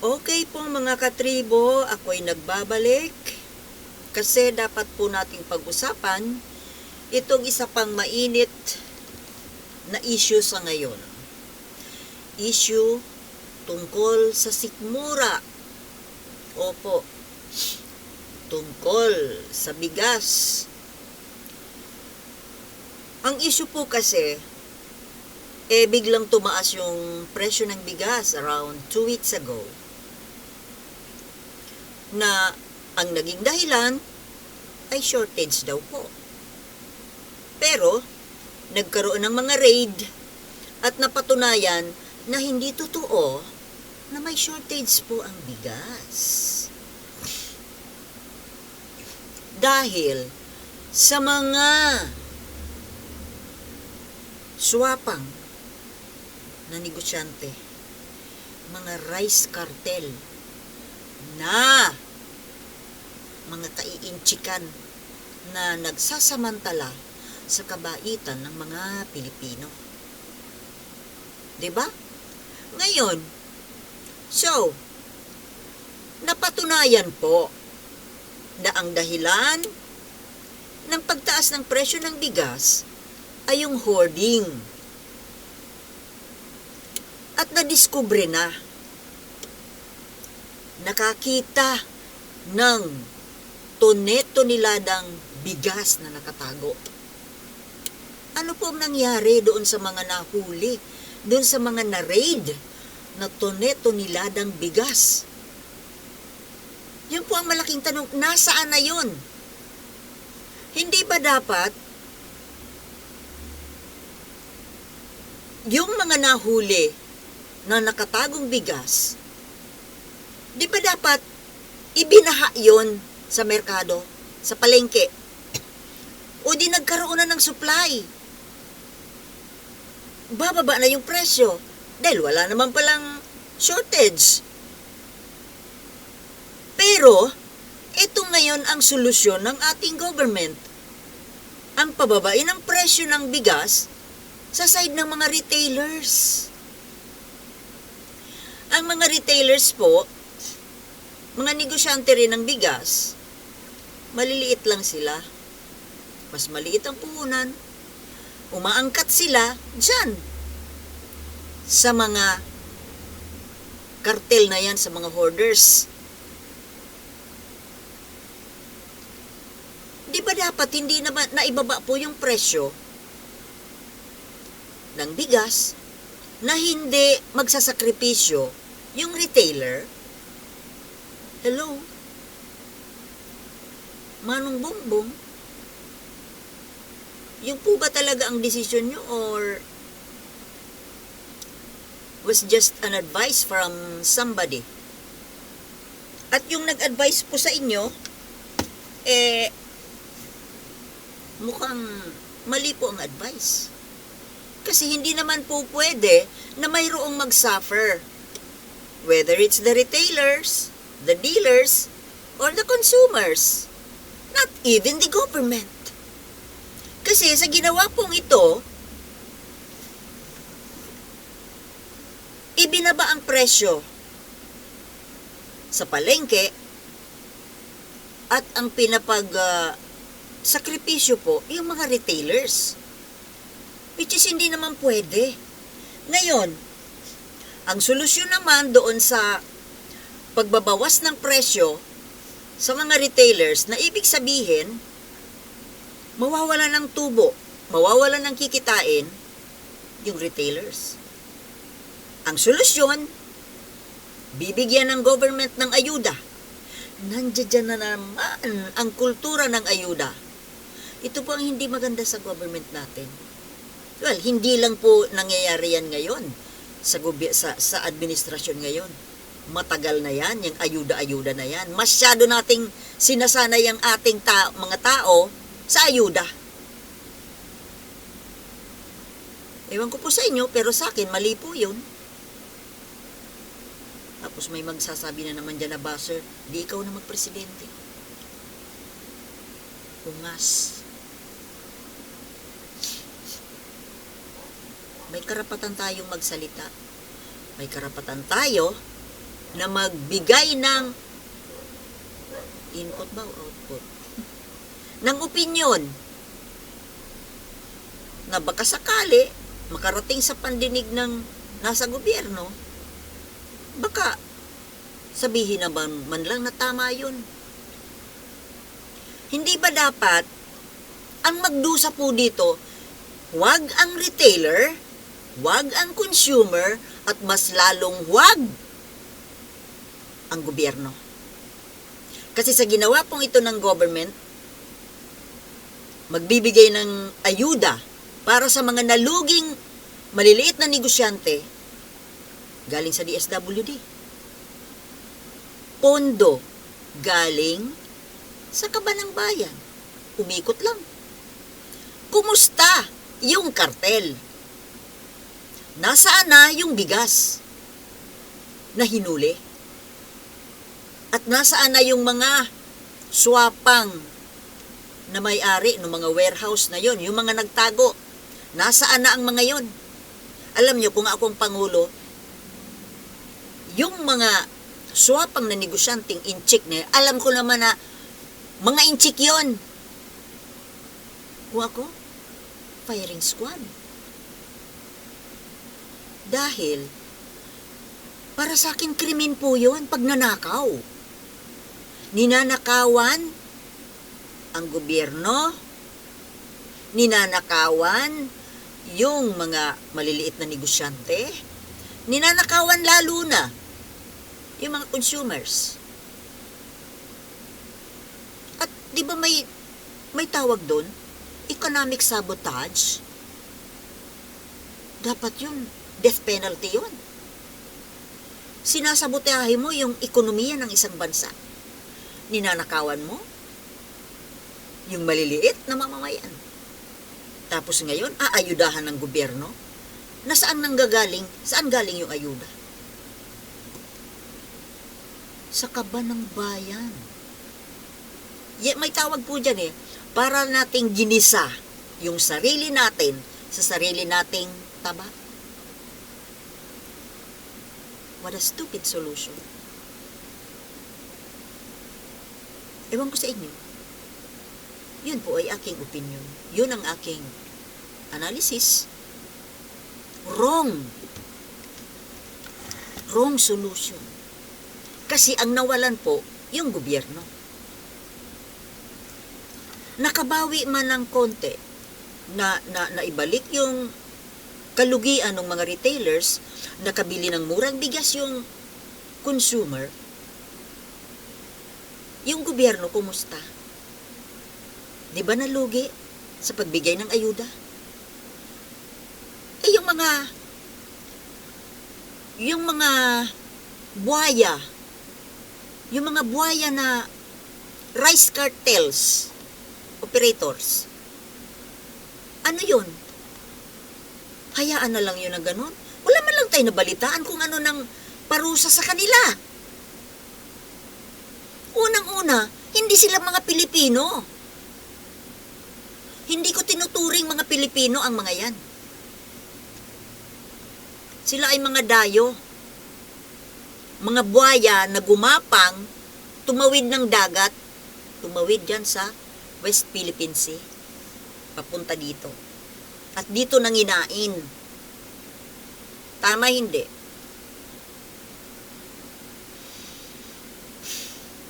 Okay po mga katribo, ako'y nagbabalik kasi dapat po nating pag-usapan itong isa pang mainit na issue sa ngayon. Issue tungkol sa sikmura. Opo, tungkol sa bigas. Ang issue po kasi, biglang tumaas yung presyo ng bigas around 2 weeks ago. Na ang naging dahilan ay shortage daw po. Pero, nagkaroon ng mga raid at napatunayan na hindi totoo na may shortage po ang bigas. Dahil sa mga swapang na negosyante, mga rice cartel na mga kaiinchikan na nagsasamantala sa kabaitan ng mga Pilipino. 'Di ba? Ngayon, so, napatunayan po na ang dahilan ng pagtaas ng presyo ng bigas ay yung hoarding. At nadiskubre na, nakakita ng tone-toneladang bigas na nakatago. Ano po ang nangyari doon sa mga nahuli, doon sa mga na-raid na tone-toneladang bigas? Yun po ang malaking tanong, nasaan na yun? Hindi ba dapat yung mga nahuli na nakatagong bigas, di ba dapat ibinaha yon sa merkado, sa palengke? O di nagkaroon na ng supply? Bababa na yung presyo dahil wala naman palang shortage. Pero, ito ngayon ang solusyon ng ating government. Ang pababain ng presyo ng bigas sa side ng mga retailers. Ang mga retailers po, mga negosyante rin ng bigas, maliliit lang sila. Mas maliit ang puhunan. Umaangkat sila dyan sa mga kartel na yan, sa mga hoarders. Di ba dapat hindi naman naibaba po yung presyo ng bigas na hindi magsasakripisyo yung retailer? Hello? Manong Bongbong? Yung po ba talaga ang desisyon nyo or was just an advice from somebody? At yung nag-advise po sa inyo, mukhang mali po ang advice. Kasi hindi naman po pwede na mayroong mag-suffer. Whether it's the retailers, the dealers, or the consumers. Not even the government. Kasi sa ginawa pong ito, ibinaba ang presyo sa palengke at ang sakripisyo po yung mga retailers. Which is hindi naman pwede. Ngayon, ang solusyon naman doon sa pagbabawas ng presyo sa mga retailers na ibig sabihin, mawawala ng tubo, mawawala ng kikitain yung retailers. Ang solusyon, bibigyan ng government ng ayuda. Nandiyan na naman ang kultura ng ayuda. Ito po ang hindi maganda sa government natin. Well, hindi lang po nangyayari yan ngayon sa administrasyon ngayon. Matagal na yan, yung ayuda-ayuda na yan. Masyado nating sinasanay ang ating mga tao sa ayuda. Ewan ko po sa inyo, pero sa akin, mali po yun. Tapos may magsasabi na naman dyan na buzzer, di ikaw na magpresidente. Ungas. May karapatan tayong magsalita. May karapatan tayo na magbigay ng input ba o output? Ng opinyon na baka sakali makarating sa pandinig ng nasa gobyerno, baka sabihin naman man lang na tama yun. Hindi ba dapat ang magdusa po dito, wag ang retailer, wag ang consumer, at mas lalong wag ang gobyerno? Kasi sa ginawa pong ito ng government, magbibigay ng ayuda para sa mga naluging maliliit na negosyante galing sa DSWD. Pondo galing sa kaban ng bayan. Umikot lang. Kumusta yung kartel? Nasaan na yung bigas na hinuli? At nasaan na yung mga swapang na may-ari ng mga warehouse na yon, yung mga nagtago? Nasaan na ang mga yon? Alam nyo, kung akong Pangulo, yung mga swapang na negosyanteng inchik na, alam ko naman na mga inchik yon. Kung ako, firing squad. Dahil, para sa akin, krimen po yun, pagnanakaw. Ninanakawan ang gobyerno, ninanakawan yung mga maliliit na negosyante, ninanakawan lalo na yung mga consumers. At di ba may tawag doon? Economic sabotage? Dapat yun. Death penalty yun. Sinasabotahe mo yung ekonomiya ng isang bansa. Ninanakawan mo yung maliliit na mamamayan. Tapos ngayon, aayudahan ng gobyerno. Nasaan nanggagaling? Saan galing yung ayuda? Sa kaban ng bayan. May tawag po dyan para nating ginisa yung sarili natin sa sarili nating taba. What a stupid solution. Ewan ko sa inyo. Yun po ay aking opinion. Yun ang aking analysis. Wrong. Wrong solution. Kasi ang nawalan po, yung gobyerno. Nakabawi man ng konti na ibalik yung kalugian ng mga retailers, nakabili ng murang bigas yung consumer. Yung gobyerno, kumusta? Di ba nalugi sa pagbigay ng ayuda? Yung mga buhaya, yung mga buhaya na rice cartels, operators, ano yun? Hayaan na lang yun na ganun. Wala man lang tayo nabalitaan kung ano nang parusa sa kanila. Unang-una, hindi sila mga Pilipino. Hindi ko tinuturing mga Pilipino ang mga yan. Sila ay mga dayo. Mga buhaya na gumapang, tumawid ng dagat, tumawid dyan sa West Philippine Sea, papunta dito. At dito nanginain. Tama hindi?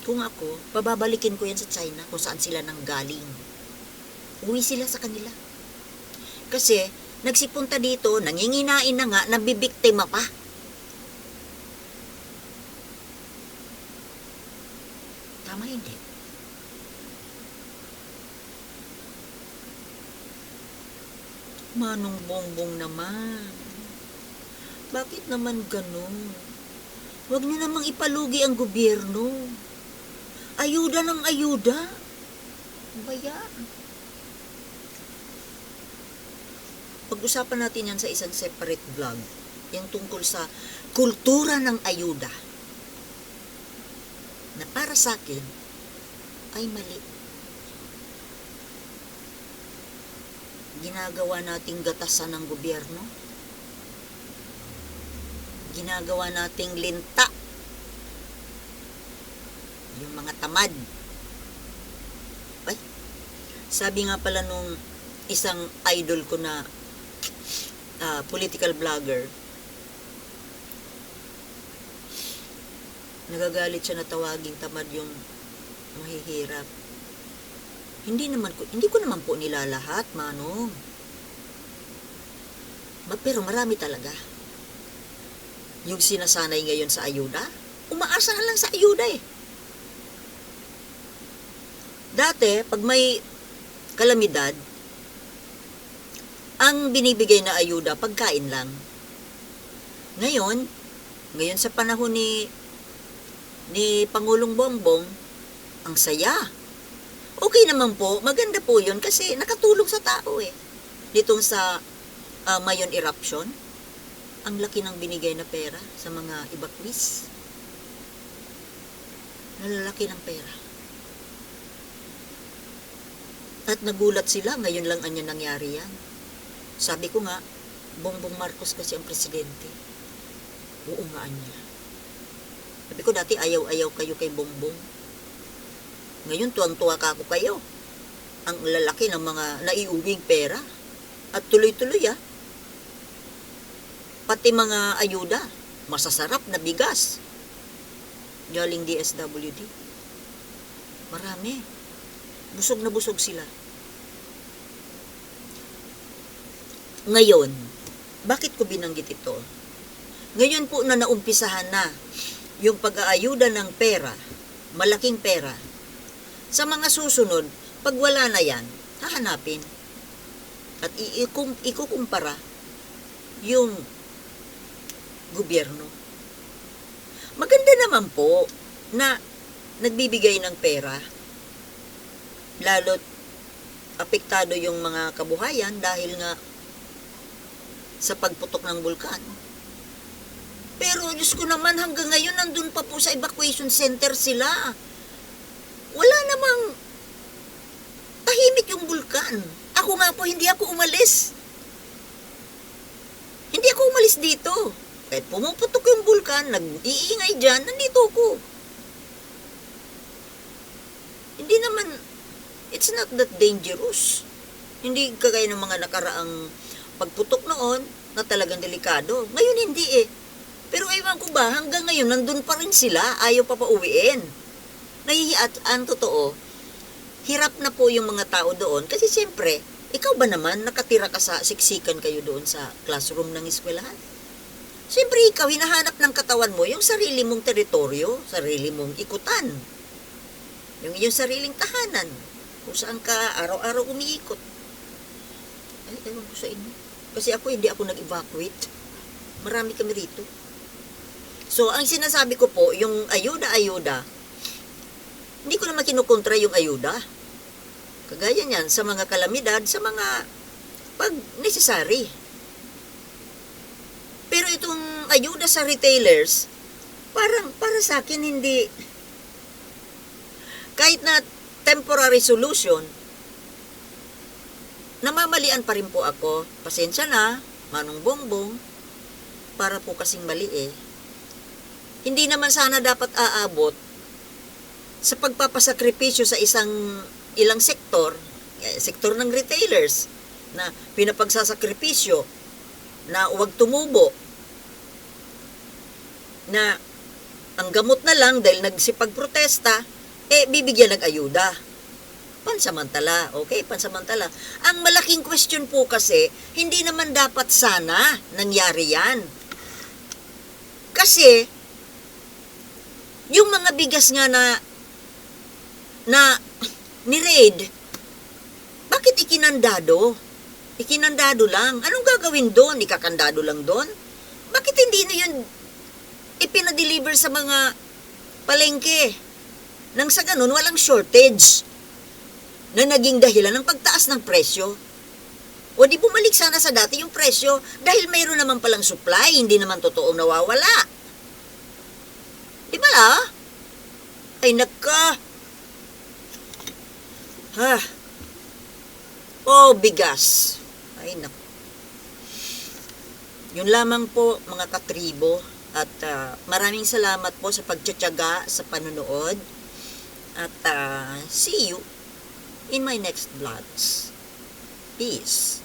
Kung ako, pababalikin ko yan sa China kung saan sila nanggaling. Uwi sila sa kanila. Kasi, nagsipunta dito, nanginginain na nga, nabibiktima pa. Tama hindi? Manong Bongbong naman. Bakit naman ganun? Huwag niyo namang ipalugi ang gobyerno. Ayuda ng ayuda. Bayan. Pag-usapan natin yan sa isang separate vlog. Yung tungkol sa kultura ng ayuda. Na para sa akin, ay mali. Ginagawa nating gatasan ng gobyerno. Ginagawa nating linta yung mga tamad. Ay, sabi nga pala nung isang idol ko na political vlogger, nagagalit siya na tawaging tamad yung mahihirap. Hindi ko naman po nilalahat, Manong. Pero marami talaga. Yung sinasanay ngayon sa ayuda, umaasa na lang sa ayuda eh. Dati, pag may kalamidad, ang binibigay na ayuda, pagkain lang. Ngayon sa panahon ni Pangulong Bongbong, ang saya. Okay naman po, maganda po yun kasi nakatulong sa tao eh. Ditong sa Mayon eruption, ang laki ng binigay na pera sa mga evacuees. Nalalaki ng pera. At nagulat sila, ngayon lang anya nangyari yan. Sabi ko nga, Bongbong Marcos kasi ang presidente. Oo nga anya. Sabi ko dati ayaw-ayaw kayo kay Bongbong. Ngayon tuwang-tuwa ka ako kayo. Ang lalaki ng mga naiuwing pera. At tuloy-tuloy Pati mga ayuda, masasarap na bigas. Galing DSWD. Marami. Busog na busog sila. Ngayon, bakit ko binanggit ito? Ngayon po na naumpisahan na yung pag-aayuda ng pera, malaking pera, sa mga susunod, pag wala na yan, hahanapin. At ikukumpara yung gobyerno. Maganda naman po na nagbibigay ng pera, lalo't apektado yung mga kabuhayan dahil nga sa pagputok ng bulkan. Pero Diyos ko naman, hanggang ngayon nandun pa po sa evacuation center sila. Wala namang tahimik yung bulkan. Ako nga po, hindi ako umalis. Hindi ako umalis dito. Kahit pumuputok yung bulkan, nag-iingay dyan, nandito ako. Hindi naman, it's not that dangerous. Hindi kagaya ng mga nakaraang pagputok noon na talagang delikado. Ngayon hindi eh. Pero ewan ko ba, hanggang ngayon nandun pa rin sila, ayaw pa pauwiin. At ang totoo, hirap na po yung mga tao doon kasi siyempre, ikaw ba naman nakatira ka sa siksikan kayo doon sa classroom ng eskwelahan? Siyempre ikaw, hinahanap ng katawan mo yung sarili mong teritoryo, sarili mong ikutan. Yung iyong sariling tahanan, kung saan ka araw-araw umiikot. Ay, ewan ko sa inyo. Kasi hindi ako nag-evacuate. Marami kami rito. So, ang sinasabi ko po, yung ayuda-ayuda, hindi ko naman kinukontra yung ayuda. Kagaya niyan, sa mga kalamidad, sa mga pag necessary. Pero itong ayuda sa retailers, para sa akin hindi, kahit na temporary solution, namamalian pa rin po ako. Pasensya na, Manong Bongbong, para po kasing mali eh. Hindi naman sana dapat aabot sa pagpapasakripisyo sa ilang sektor ng retailers na pinapagsasakripisyo na huwag tumubo, na ang gamot na lang dahil nagsipagprotesta, bibigyan ng ayuda. Pansamantala, okay, pansamantala. Ang malaking question po kasi, hindi naman dapat sana nangyari yan. Kasi, yung mga bigas nga na ni-raid, bakit ikinandado? Ikinandado lang. Anong gagawin doon? Ikakandado lang doon? Bakit hindi na yun ipinadeliver sa mga palengke? Nang sa ganun, walang shortage na naging dahilan ng pagtaas ng presyo. O di bumalik sana sa dati yung presyo dahil mayroon naman palang supply, hindi naman totoong nawawala. Di ba la? Ay naka. Bigas. Ay naka. Yun lamang po mga katribo at maraming salamat po sa pagtsatsaga sa panonood. At see you in my next vlogs. Peace.